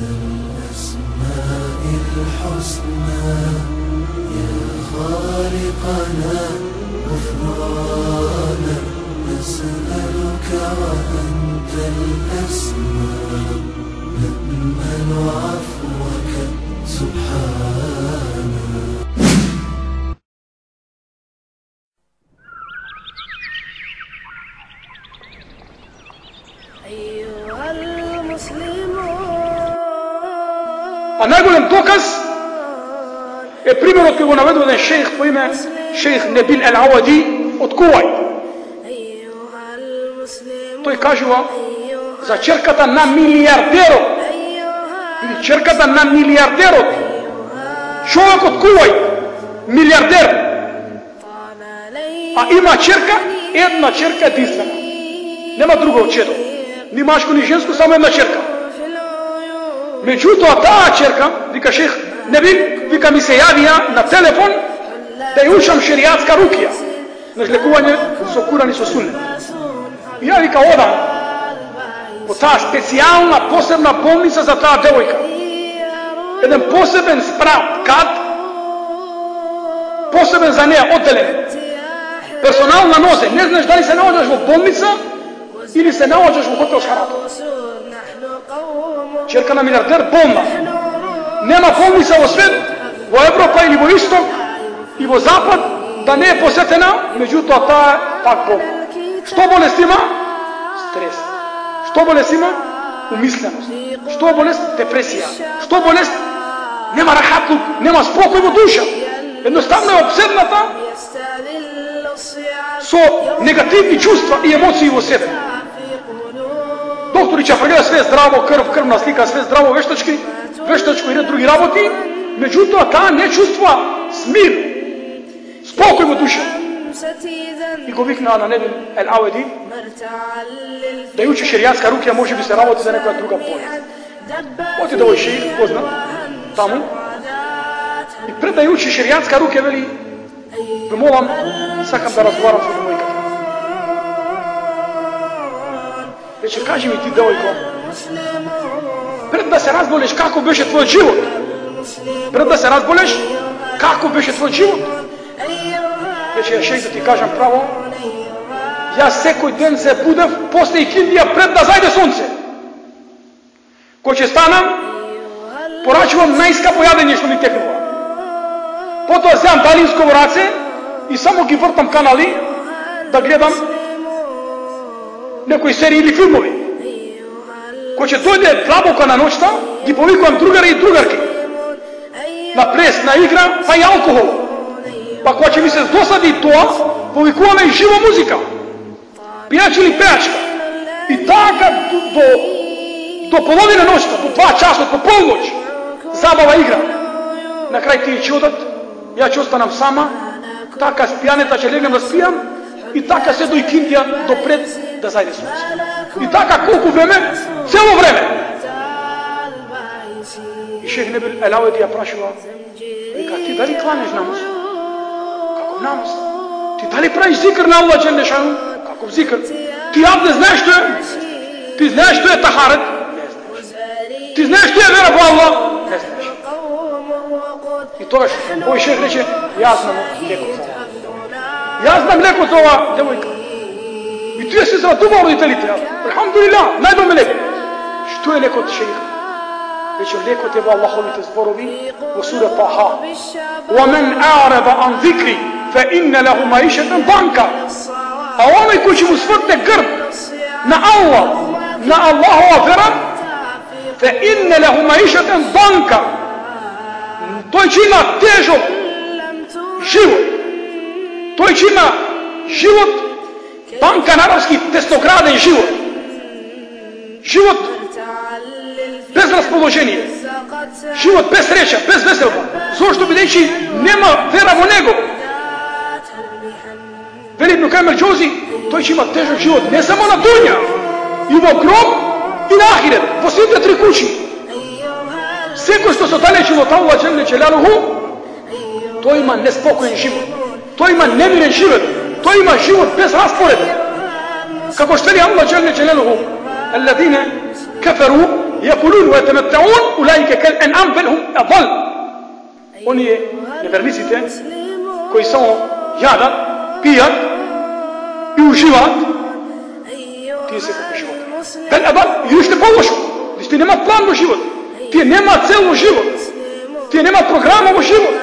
الأسماء الحسنى يا خالقنا غفرانا نسألك وأنت الأسمى نأمل عفوك سبحانك. A najboljem dokaz je primjer od koji go navedu jedan šejh po ime šejh Nabil al-Awadi od Kuvajta. Той кажува за черката на милиардерот. Или черката на милиардерот. Човек од Кувајт, милиардер. А има черка, една черка единствена. Нема друго чедо. Ни машко, ни женско, само една черка. Меѓутоа таа черка, вика шех Небил, вика ми се јавија на телефон да ја учам шеријатска рукија. На излекување со Куран и со Сунет. И ја вика одам по таа специјална, посебна болница за таа девојка. Еден посебен спрат, кад, посебен за неја, одделен. Персонал на нозе, не знаеш дали се наоѓаш во болница или се наоѓаш во хотел Шаратон. Черка на милиардер болна. Нема болница во свет, во Европа или во Исток и во Запад да не е посетена, меѓутоа таа е пак болна. Што болест има? Стрес. Што болест има? Умисленост. Што болест? Депресија. Што болест? Нема рахатлук, нема спокој во душа. Едноставно е обседната со негативни чувства и емоции во себе. Доктори ќе прегледа све здраво, крвна слика, све здраво, вештачко и ред други работи, меѓутоа таа не чувства смир, спокој во душа. И го викнаа на Небил ал-Awadi да ја учи шеријатска рукија, може би се работи за некоја друга болест. Оти да овој шејх познат таму и пред да ја учи шеријатска рукија вели: ве молам, сакам да разговарам со девојката. Рече: кажи ми ти, девојко, пред да се разболеш како беше твојот живот? Пред да се разболеш како беше твојот живот? Рече: шејх, да ти кажам право, јас секој ден се будев после икиндија пред да зајде сонце. Кој ќе станам, порачувам најскапо јадење што ми текнува. Потоа земам далинско во раце и само ги вртам канали да гледам некои серии или филмови. Кој ќе дојде длабока на ноќта, ги повикувам другари и другарки. На плес, на игра, па и алкохол. Па кога ќе ми се досади тоа, повикуваме и жива музика. Пијач или пејачка. И така до половина ноќта, до 2 часот, по полноќ, забава игра. На крај тие ќе одат, ја ќе останам сама, така спијанета ќе легнем да спијам и така се до икиндија, до пред да зајде сонце. И така колку време? Цело време. И шејх Небил ал-Awadi ја прашува: вика, ти дали кланеш намаз? Каков намаз? Ти дали правиш зикр на Аллах џеле шану? Каков зикр? Ти абде знаеш што е? Ти знаеш што е тахарет? Не знаеш. Ти знаеш што е вера во Аллах? Не знаеш. И тогаш овој шејх рече: јас знам лекот за ова. Јас знам лекот за ова девојка. И тие се зарадува родителите. Алхамдулилlah, најдоме лекот. Што е лекот, шејх? Рече: лекот е во Аллаховите зборови во сура Таха: وَمَنْ أَعْرَضَ عَنْ ذِكْرِي فَإِنَّ لَهُ مَعِيشَةً ضَنكًا. А оној кој ќе му свртне грб на Аллах, на Аллахова вера, فَإِنَّ لَهُ مَعِيشَةً ضَنكًا, тој ќе има тежок живот. Тој ќе има живот, банка на арапски, теснограден живот. Живот без расположение. Живот без среќа, без веселба. Зошто? Бидејќи нема вера во него. Вели Ибн Кајим ал-Џаузи, тој ќе има тежок живот не само на дуња, и во гроб, и на ахирет, во сите 3 куќи. Секој што се оддалечи од Аллах џеле џелалуху, тој има неспокоен живот. Тој има немирен живот. Тој има живот без распоред. Како што вели Аллах џеле џелалуху: الذين كفروا يأكلون ويتمتعون أولئك كالأنعام بل هم أضل. Oni ne vernicite koji samo jada, pijat i uživat, ti se kako život. Bel abal, još ne pomošu. Ti nema plan u život. Ti nema cel u život. Ti nema programa u život.